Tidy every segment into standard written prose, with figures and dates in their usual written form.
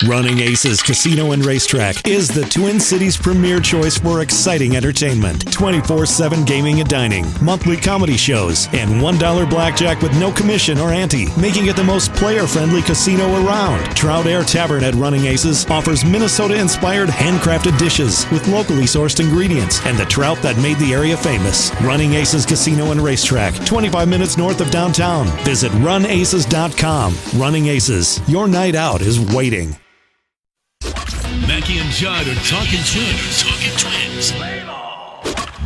Running Aces Casino and Racetrack is the Twin Cities' premier choice for exciting entertainment, 24/7 gaming and dining, monthly comedy shows, and $1 blackjack with no commission or ante, making it the most player-friendly casino around. Trout Air Tavern at Running Aces offers Minnesota-inspired handcrafted dishes with locally sourced ingredients and the trout that made the area famous. Running Aces Casino and Racetrack, 25 minutes north of downtown. Visit runaces.com. Running Aces, your night out is waiting. Mackey and Judd are talking twins.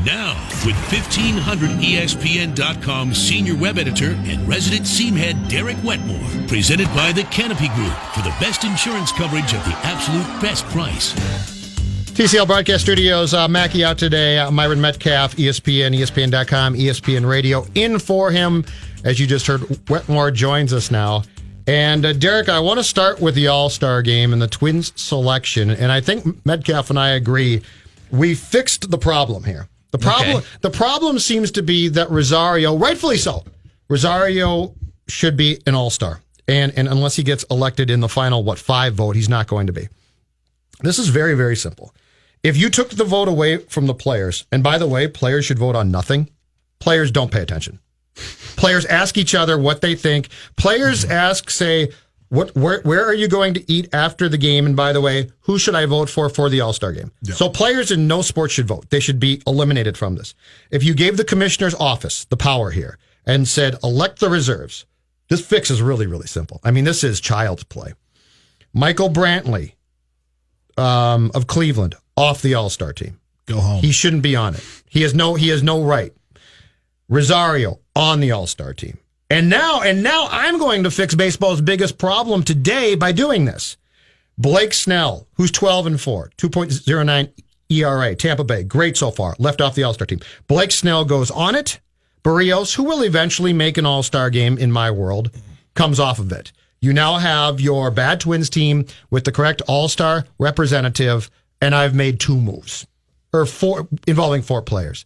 Now, with 1500ESPN.com senior web editor and resident seamhead Derek Wetmore, presented by the Canopy Group for the best insurance coverage at the absolute best price. TCL Broadcast Studios, Mackey out today. Myron Medcalf, ESPN, ESPN.com, ESPN Radio. In for him, as you just heard, Wetmore joins us now. And Derek, I want to start with the All-Star Game and the Twins selection. And I think Medcalf and I agree, we fixed the problem here. The problem seems to be that Rosario, rightfully so, Rosario should be an All-Star. And unless he gets elected in the final, 5 vote, he's not going to be. This is very, very simple. If you took the vote away from the players, and by the way, players should vote on nothing. Players don't pay attention. Players ask each other what they think. Players ask, say, where are you going to eat after the game? And by the way, who should I vote for the All-Star Game? Yeah. So players in no sport should vote. They should be eliminated from this. If you gave the commissioner's office the power here and said, elect the reserves, this fix is really, really simple. I mean, this is child's play. Michael Brantley of Cleveland off the All-Star team. Go home. He shouldn't be on it. He has no right. Rosario on the All-Star team. And now I'm going to fix baseball's biggest problem today by doing this. Blake Snell, who's 12-4, 2.09 ERA, Tampa Bay, great so far, left off the All-Star team. Blake Snell goes on it. Barrios, who will eventually make an All-Star game in my world, comes off of it. You now have your bad Twins team with the correct All-Star representative, and I've made 2 moves, or 4, involving 4 players.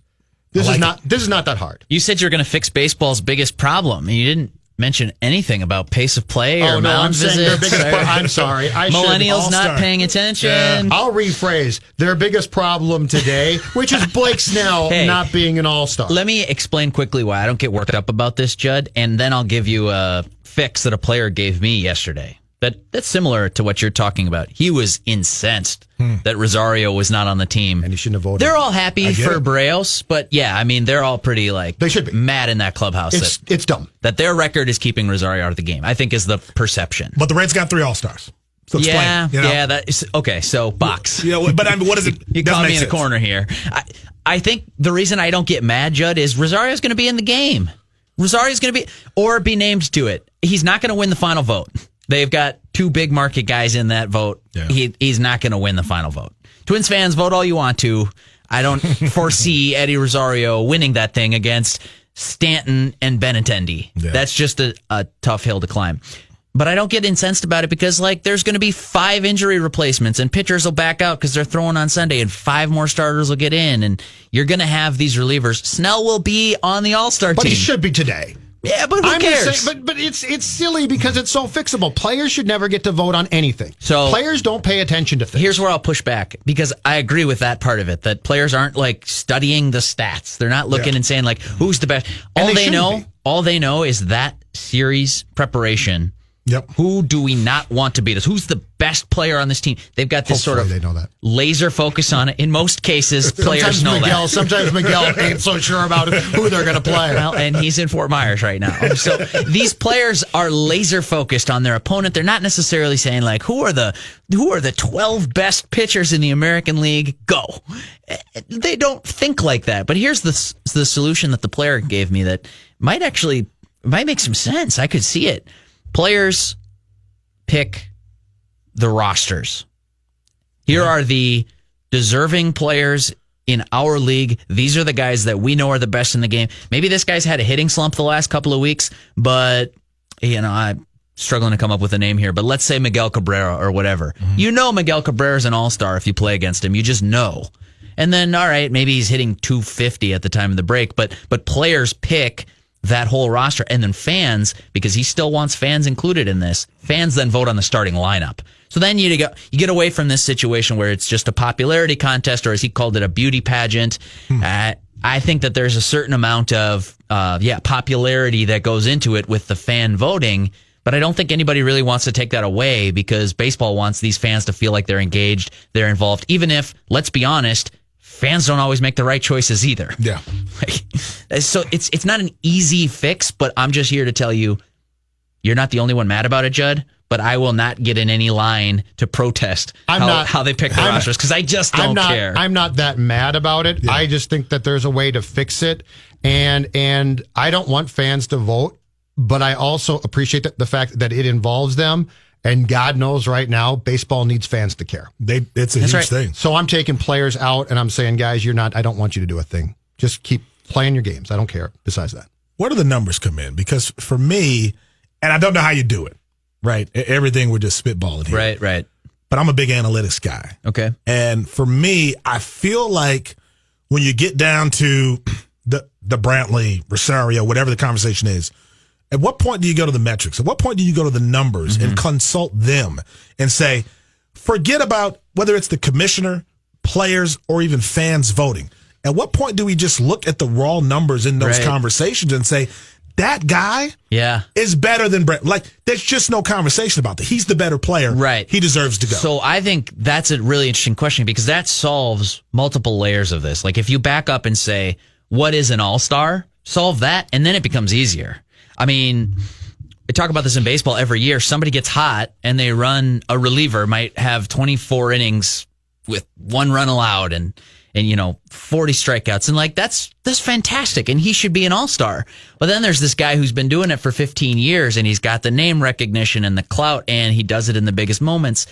This is not that hard. You said you're going to fix baseball's biggest problem, and you didn't mention anything about pace of play or mound visits. I'm sorry. Millennials not paying attention. Yeah. I'll rephrase. Their biggest problem today, which is Blake Snell not being an All-Star. Let me explain quickly why I don't get worked up about this, Judd, and then I'll give you a fix that a player gave me yesterday. That's similar to what you're talking about. He was incensed that Rosario was not on the team. And he shouldn't have voted. They're all happy for Barrios, but yeah, I mean, they're all pretty they should be mad in that clubhouse. It's dumb. That their record is keeping Rosario out of the game, I think is the perception. But the Reds got 3 All-Stars. So explain, yeah, that is okay. So box. But I mean, what is it? You caught me in a corner here. I think the reason I don't get mad, Judd, is Rosario's going to be in the game. Rosario's going to be named to it. He's not going to win the final vote. They've got 2 big market guys in that vote. Yeah. He's not going to win the final vote. Twins fans, vote all you want to. I don't foresee Eddie Rosario winning that thing against Stanton and Benintendi. Yeah. That's just a tough hill to climb. But I don't get incensed about it because, there's going to be 5 injury replacements and pitchers will back out because they're throwing on Sunday and 5 more starters will get in and you're going to have these relievers. Snell will be on the All-Star team. But he should be today. Yeah, but who cares? But it's silly because it's so fixable. Players should never get to vote on anything. So players don't pay attention to things. Here's where I'll push back because I agree with that part of it. That players aren't studying the stats. They're not looking and saying who's the best. All they know is that series preparation. Yep. Who do we not want to beat us? Who's the best player on this team? They've got this they know that. Laser focus on it. In most cases, players know that. Sometimes Miguel ain't so sure about who they're going to play. Well, and he's in Fort Myers right now. So these players are laser focused on their opponent. They're not necessarily saying who are the 12 best pitchers in the American League? Go. They don't think like that. But here's the solution that the player gave me that might make some sense. I could see it. Players pick the rosters. Here are the deserving players in our league. These are the guys that we know are the best in the game. Maybe this guy's had a hitting slump the last couple of weeks, but I'm struggling to come up with a name here. But let's say Miguel Cabrera or whatever. Mm-hmm. You know Miguel Cabrera's an all-star if you play against him. You just know. And then, all right, maybe he's hitting 250 at the time of the break, but players pick that whole roster, and then fans, because he still wants fans included in this, fans then vote on the starting lineup. So then you get away from this situation where it's just a popularity contest, or as he called it, a beauty pageant. I think that there's a certain amount of popularity that goes into it with the fan voting, but I don't think anybody really wants to take that away, because baseball wants these fans to feel like they're engaged, they're involved, even if, let's be honest, fans don't always make the right choices either. Yeah. So it's not an easy fix, but I'm just here to tell you, you're not the only one mad about it, Judd, but I will not get in any line to protest how they pick the rosters, because I just don't care. I'm not that mad about it. Yeah. I just think that there's a way to fix it, and I don't want fans to vote, but I also appreciate the fact that it involves them. And God knows right now, baseball needs fans to care. It's a huge thing. So I'm taking players out, and I'm saying, guys, I don't want you to do a thing. Just keep playing your games. I don't care besides that. Where do the numbers come in? Because for me, and I don't know how you do it, right? Everything we're just spitballing here. Right. But I'm a big analytics guy. Okay. And for me, I feel like when you get down to the Brantley, Rosario, whatever the conversation is, at what point do you go to the metrics? At what point do you go to the numbers and consult them and say, forget about whether it's the commissioner, players, or even fans voting? At what point do we just look at the raw numbers in those conversations and say, that guy is better than Brett? Like, there's just no conversation about that. He's the better player. Right. He deserves to go. So I think that's a really interesting question, because that solves multiple layers of this. Like, if you back up and say, what is an all-star? Solve that, and then it becomes easier. I mean, we talk about this in baseball every year. Somebody gets hot and they run a reliever, might have 24 innings with 1 run allowed and 40 strikeouts. And like, that's fantastic. And he should be an all-star. But then there's this guy who's been doing it for 15 years and he's got the name recognition and the clout, and he does it in the biggest moments.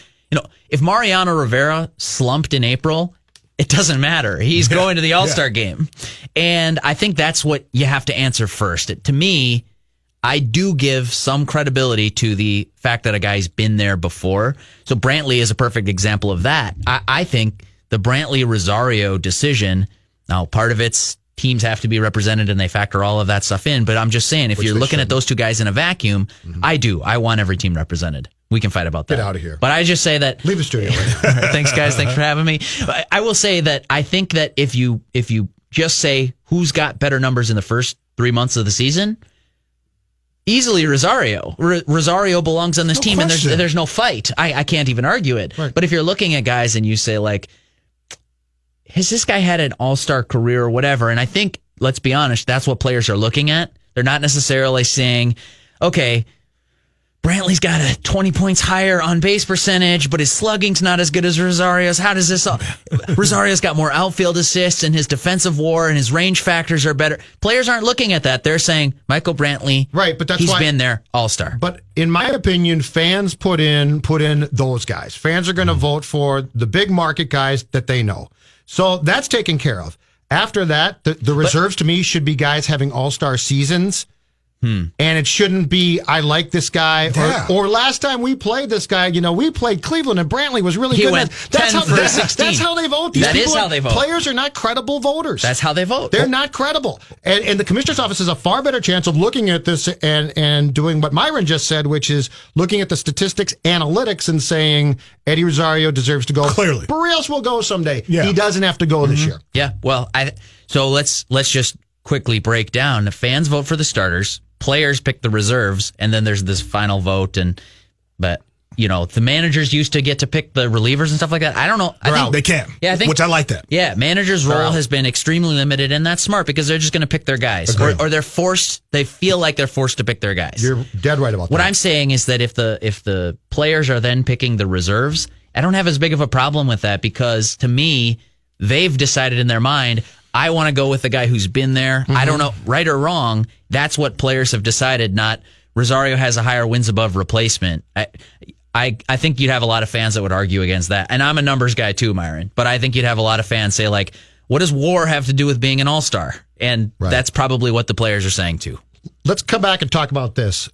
If Mariano Rivera slumped in April, it doesn't matter. He's going to the All-Star game. And I think that's what you have to answer first. To me, I do give some credibility to the fact that a guy's been there before. So Brantley is a perfect example of that. I think the Brantley-Rosario decision, now part of it's teams have to be represented and they factor all of that stuff in, but I'm just saying, if you're looking at those two guys in a vacuum, I want every team represented. We can fight about that. Get out of here. But I just say that... Leave the studio right now. Thanks, guys. Thanks for having me. I will say that I think that if you just say who's got better numbers in the first 3 months of the season... Easily Rosario. Rosario belongs on this team, question. And there's no fight. I can't even argue it. Right. But if you're looking at guys and you say, like, has this guy had an all-star career or whatever? And I think, let's be honest, that's what players are looking at. They're not necessarily saying, okay, Brantley's got a 20 points higher on base percentage, but his slugging's not as good as Rosario's. How does this... Rosario's got more outfield assists, and his defensive WAR and his range factors are better. Players aren't looking at that. They're saying, Michael Brantley, right, but he's been there, all-star. But in my opinion, fans put in those guys. Fans are going to vote for the big market guys that they know. So that's taken care of. After that, the reserves to me should be guys having all-star seasons. And it shouldn't be, I like this guy, or last time we played this guy, we played Cleveland and Brantley was really good. That's how they vote. That is how they vote. Players are not credible voters. That's how they vote. They're not credible. And the commissioner's office has a far better chance of looking at this and doing what Myron just said, which is looking at the statistics, analytics, and saying Eddie Rosario deserves to go. Clearly. Barrios will go someday. Yeah. He doesn't have to go this year. Yeah. Well, so let's just quickly break down. The fans vote for the starters. Players pick the reserves, and then there's this final vote. But the managers used to get to pick the relievers and stuff like that. I don't know. I think they can. Yeah, which I like that. Yeah, managers' role has been extremely limited, and that's smart because they're just going to pick their guys, or they're forced. They feel like they're forced to pick their guys. You're dead right about that. What I'm saying is that if the players are then picking the reserves, I don't have as big of a problem with that, because to me, they've decided in their mind, I want to go with the guy who's been there. I don't know, right or wrong. That's what players have decided, not Rosario has a higher wins above replacement. I think you'd have a lot of fans that would argue against that. And I'm a numbers guy too, Myron. But I think you'd have a lot of fans say, like, what does WAR have to do with being an all-star? And that's probably what the players are saying too. Let's come back and talk about this.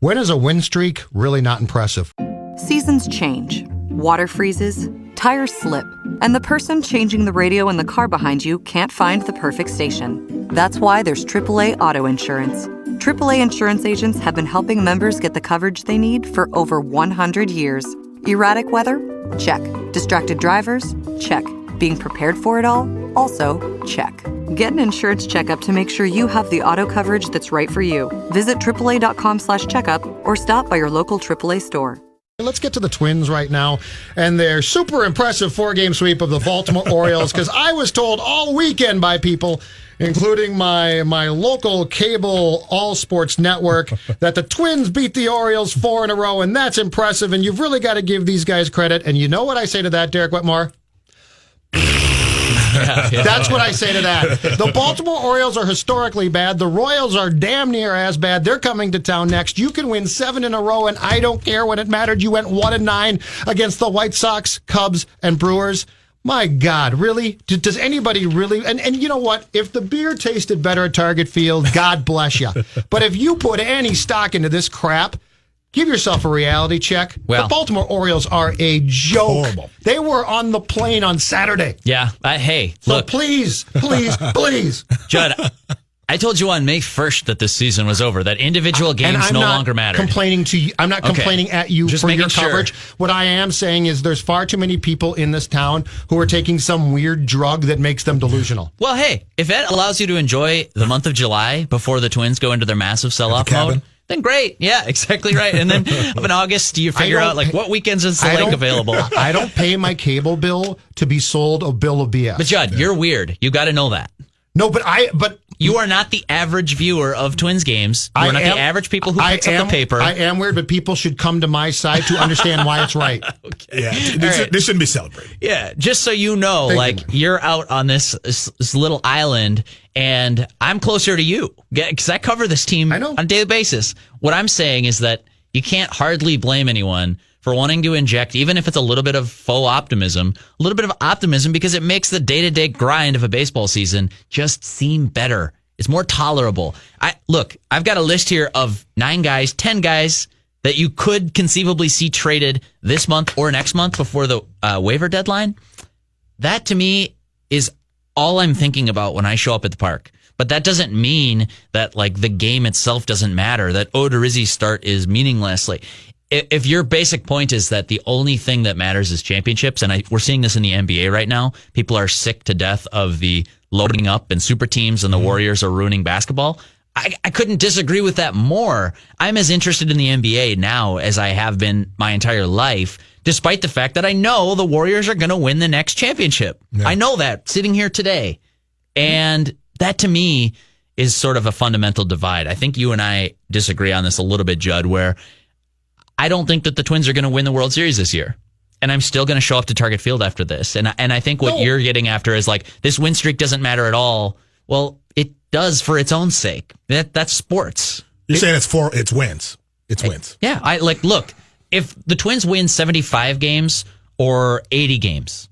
When is a win streak really not impressive? Seasons change. Water freezes. Tires slip. And the person changing the radio in the car behind you can't find the perfect station. That's why there's AAA Auto Insurance. AAA insurance agents have been helping members get the coverage they need for over 100 years. Erratic weather? Check. Distracted drivers? Check. Being prepared for it all? Also, check. Get an insurance checkup to make sure you have the auto coverage that's right for you. Visit AAA.com/checkup or stop by your local AAA store. Let's get to the Twins right now and their super impressive 4-game sweep of the Baltimore Orioles, because I was told all weekend by people, including my local cable all sports network, that the Twins beat the Orioles 4 in a row, and that's impressive, and you've really got to give these guys credit. And you know what I say to that, Derek Wetmore? That's what I say to that. The Baltimore Orioles are historically bad. The Royals are damn near as bad. They're coming to town next. You can win 7 in a row, and I don't care when it mattered. You went 1-9 against the White Sox, Cubs, and Brewers. My God, really? Does anybody really? And you know what? If the beer tasted better at Target Field, God bless you. But if you put any stock into this crap, give yourself a reality check. Well, the Baltimore Orioles are a joke. Horrible. They were on the plane on Saturday. Yeah. Hey, So look, please, Judd, I told you on May 1st that this season was over, that individual games no longer matter. Complaining to you. I'm not complaining at you Just for your making sure. coverage. What I am saying is there's far too many people in this town who are taking some weird drug that makes them delusional. Well, hey, if that allows you to enjoy the month of July before the Twins go into their massive sell-off cabin. mode, then great. Yeah, exactly right. And then up in August, you figure out like what weekends is the lake available. I don't pay my cable bill to be sold a bill of BS. But Judd, you're weird. You got to know that. No, but you are not the average viewer of Twins games. You are not the average people who picks up the paper. I am weird, but people should come to my side to understand why it's right. Okay. Yeah, Right. this shouldn't be celebrated. Yeah, just so you know, you're out on this little island, and I'm closer to you because I cover this team on a daily basis. What I'm saying is that you can't hardly blame anyone for wanting to inject, even if it's a little bit of faux optimism, a little bit of optimism, because it makes the day-to-day grind of a baseball season just seem better. It's more tolerable. I've got a list here of 10 guys that you could conceivably see traded this month or next month before the waiver deadline. That to me is all I'm thinking about when I show up at the park. But that doesn't mean that like the game itself doesn't matter, that Odorizzi's start is meaningless. Like, if your basic point is that the only thing that matters is championships, and we're seeing this in the NBA right now, people are sick to death of the loading up and super teams, and the Warriors are ruining basketball. I couldn't disagree with that more. I'm as interested in the NBA now as I have been my entire life, despite the fact that I know the Warriors are going to win the next championship. Yeah. I know that sitting here today. And that to me is sort of a fundamental divide. I think you and I disagree on this a little bit, Judd, where I don't think that the Twins are going to win the World Series this year. And I'm still going to show up to Target Field after this. And I think what you're getting after is like, this win streak doesn't matter at all. Well, it does for its own sake. That's sports. You're saying it's wins. It's wins. Yeah. Look, if the Twins win 75 games or 80 games,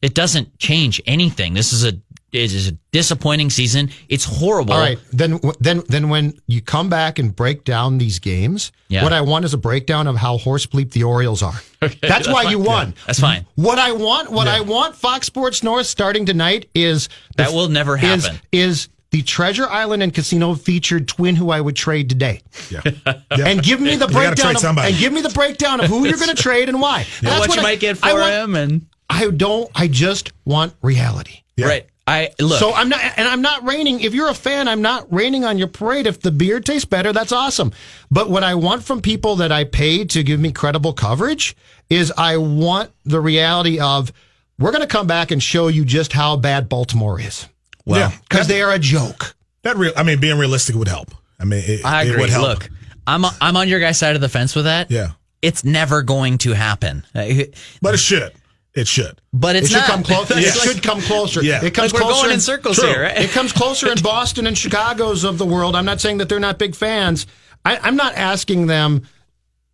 it doesn't change anything. This is a disappointing season. It's horrible. All right. Then when you come back and break down these games, what I want is a breakdown of how horse bleep the Orioles are. Okay, that's why you won. Yeah, that's fine. What I want Fox Sports North starting tonight is that will never happen. Is the Treasure Island and Casino featured twin who I would trade today. Yeah. And give me the breakdown of who you're going to trade and why. That's what you might get for him. And I just want reality. Yeah. Right. So I'm not raining. If you're a fan, I'm not raining on your parade. If the beer tastes better, that's awesome. But what I want from people that I pay to give me credible coverage is I want the reality of we're going to come back and show you just how bad Baltimore is. Well, because they are a joke. Being realistic would help. I agree. It would help. Look, I'm on your guys' side of the fence with that. Yeah. It's never going to happen. But it should. It should. But it should come closer. It should come closer. Yeah. It comes we're closer going in circles here. Right? It comes closer in Boston and Chicago's of the world. I'm not saying that they're not big fans. I'm not asking them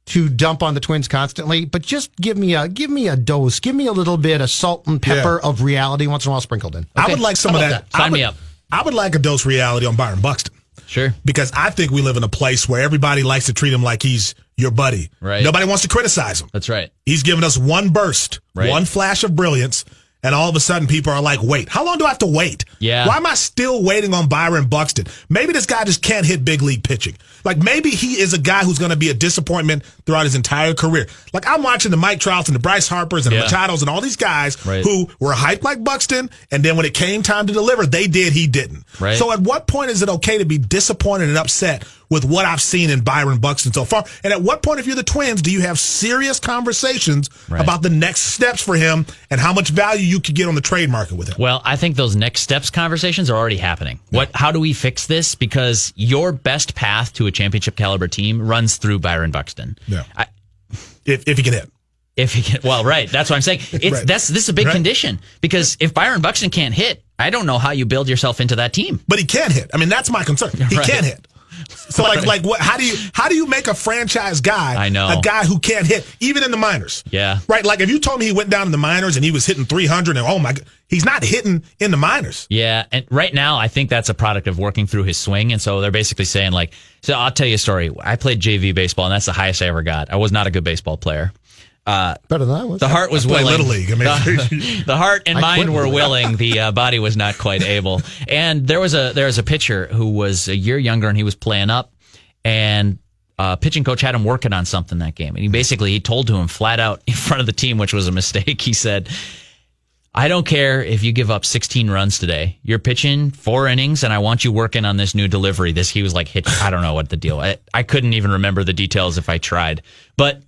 to dump on the Twins constantly, but just give me a dose. Give me a little bit of salt and pepper of reality once in a while sprinkled in. Okay. I would like some of that. Sign me up. I would like a dose of reality on Byron Buxton. Sure. Because I think we live in a place where everybody likes to treat him like he's your buddy. Right. Nobody wants to criticize him. That's right. He's given us one burst, right. one flash of brilliance, and all of a sudden people are like, wait, how long do I have to wait? Yeah. Why am I still waiting on Byron Buxton? Maybe this guy just can't hit big league pitching. Like, maybe he is a guy who's going to be a disappointment throughout his entire career. Like, I'm watching the Mike Trouts and the Bryce Harpers and the Machados and all these guys who were hyped like Buxton, and then when it came time to deliver, they did, he didn't. Right. So at what point is it okay to be disappointed and upset with what I've seen in Byron Buxton so far? And at what point, if you're the Twins, do you have serious conversations about the next steps for him and how much value you could get on the trade market with him? Well, I think those next steps conversations are already happening. How do we fix this? Because your best path to a championship caliber team runs through Byron Buxton. Yeah. If he can hit. If he can, well, right. That's what I'm saying. This is a big condition, because if Byron Buxton can't hit, I don't know how you build yourself into that team. But he can hit. I mean, that's my concern. He can hit. So like what? How do you make a franchise guy? I know. A guy who can't hit even in the minors. Yeah. Right. Like if you told me he went down in the minors and he was hitting 300 and oh my God, he's not hitting in the minors. Yeah. And right now, I think that's a product of working through his swing. And so they're basically saying like, so I'll tell you a story. I played JV baseball, and that's the highest I ever got. I was not a good baseball player. Better than I was. The heart was willing. Little League. I mean, the heart and mind were willing. The body was not quite able. And there was a pitcher who was a year younger, and he was playing up. And pitching coach had him working on something that game. And he told to him flat out in front of the team, which was a mistake. He said, I don't care if you give up 16 runs today. You're pitching 4 innings, and I want you working on this new delivery. He was like, I don't know what the deal. I couldn't even remember the details if I tried. But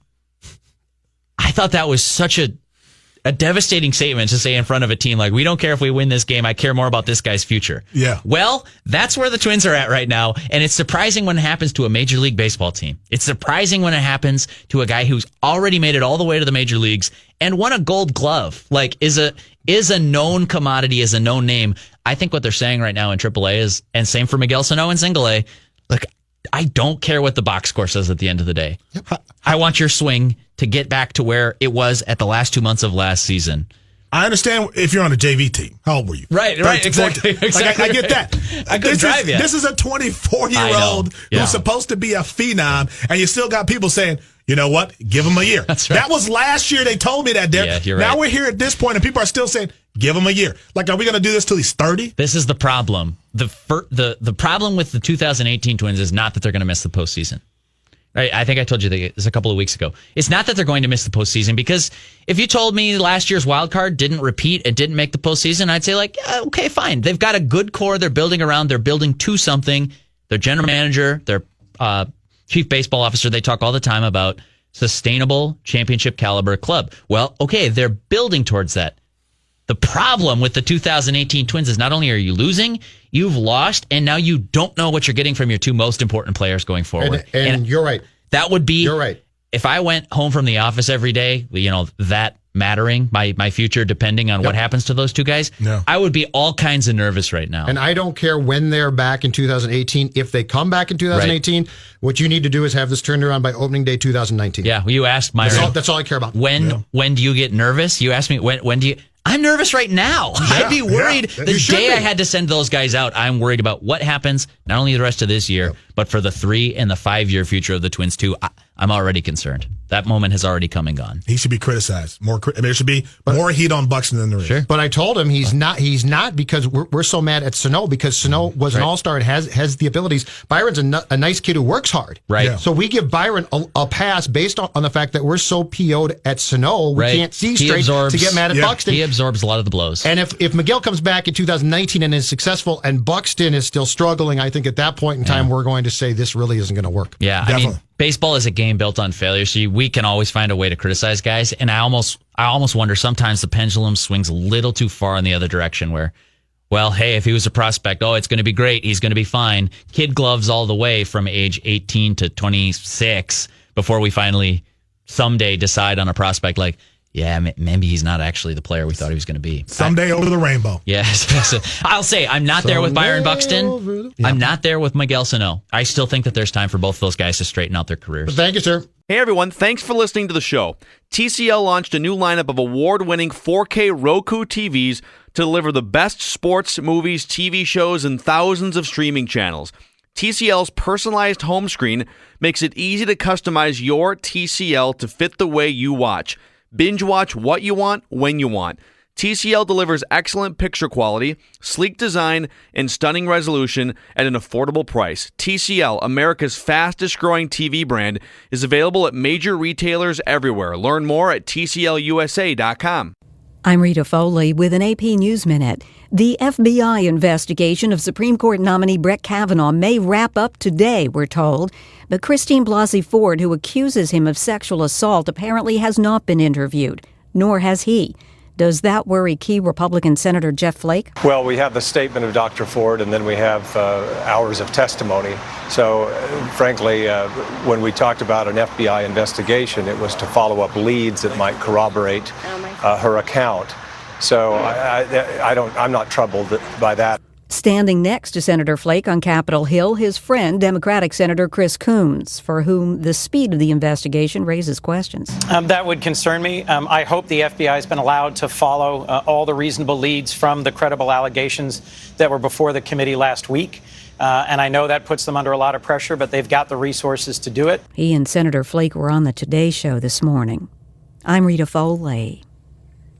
I thought that was such a devastating statement to say in front of a team, like, we don't care if we win this game. I care more about this guy's future. Yeah. Well, that's where the Twins are at right now. And it's surprising when it happens to a Major League Baseball team. It's surprising when it happens to a guy who's already made it all the way to the major leagues and won a Gold Glove. Like, is a known commodity, is a known name. I think what they're saying right now in AAA is, and same for Miguel Sano in Single A, like, I don't care what the box score says at the end of the day. Yep. I want your swing to get back to where it was at the last 2 months of last season. I understand if you're on a JV team. How old were you? Right, exactly. Like, I get that. I couldn't drive yet. This is a 24-year-old who's supposed to be a phenom, and you still got people saying, you know what? Give him a year. That's right. That was last year they told me that, Derek. Yeah, you're right. Now we're here at this point, and people are still saying, give him a year. Like, are we going to do this till he's 30? This is the problem. The problem with the 2018 Twins is not that they're going to miss the postseason. Right? I think I told you this a couple of weeks ago. It's not that they're going to miss the postseason, because if you told me last year's wild card didn't repeat and didn't make the postseason, I'd say, like, yeah, okay, fine. They've got a good core they're building around. They're building to something. Their general manager, their chief baseball officer, they talk all the time about sustainable championship caliber club. Well, okay, they're building towards that. The problem with the 2018 Twins is not only are you losing, you've lost, and now you don't know what you're getting from your 2 most important players going forward. And you're right. That would be, you're right. If I went home from the office every day, that mattering, my future depending on what happens to those 2 guys, I would be all kinds of nervous right now. And I don't care when they're back in 2018. If they come back in 2018, what you need to do is have this turned around by opening day 2019. Yeah, well, you asked Myron. That's all I care about. When do you get nervous? You asked me, when do you... I'm nervous right now. I'd be worried the day I had to send those guys out. I'm worried about what happens, not only the rest of this year, but for the 3 and the 5 year future of the Twins too. I'm already concerned. That moment has already come and gone. He should be criticized more. There should be more heat on Buxton than there is. Sure. But I told him he's not because we're so mad at Sano, because Sano was an all-star and has the abilities. Byron's a nice kid who works hard. Right. Yeah. So we give Byron a pass based on the fact that we're so PO'd at Sano. We can't see straight to get mad at Buxton. He absorbs a lot of the blows. And if Miguel comes back in 2019 and is successful and Buxton is still struggling, I think at that point in time we're going to say this really isn't going to work. Yeah, definitely. I mean, baseball is a game built on failure, so we can always find a way to criticize guys. And I almost wonder sometimes the pendulum swings a little too far in the other direction where, well, hey, if he was a prospect, it's going to be great. He's going to be fine. Kid gloves all the way from age 18 to 26 before we finally someday decide on a prospect like, yeah, maybe he's not actually the player we thought he was going to be. Someday over the rainbow. Yes. I'll say I'm not there with Byron Buxton. I'm not there with Miguel Sano. I still think that there's time for both those guys to straighten out their careers. Thank you, sir. Hey, everyone. Thanks for listening to the show. TCL launched a new lineup of award-winning 4K Roku TVs to deliver the best sports, movies, TV shows, and thousands of streaming channels. TCL's personalized home screen makes it easy to customize your TCL to fit the way you watch. Binge watch what you want, when you want. TCL delivers excellent picture quality, sleek design, and stunning resolution at an affordable price. TCL, America's fastest growing TV brand, is available at major retailers everywhere. Learn more at TCLUSA.com. I'm Rita Foley with an AP News Minute. The FBI investigation of Supreme Court nominee Brett Kavanaugh may wrap up today, we're told. But Christine Blasey Ford, who accuses him of sexual assault, apparently has not been interviewed, nor has he. Does that worry key Republican Senator Jeff Flake? Well, we have the statement of Dr. Ford, and then we have hours of testimony. So, frankly, when we talked about an FBI investigation, it was to follow up leads that might corroborate her account. So I'm not troubled by that. Standing next to Senator Flake on Capitol Hill, his friend, Democratic Senator Chris Coons, for whom the speed of the investigation raises questions. That would concern me. I hope the FBI has been allowed to follow all the reasonable leads from the credible allegations that were before the committee last week. And I know that puts them under a lot of pressure, but they've got the resources to do it. He and Senator Flake were on the Today Show this morning. I'm Rita Foley.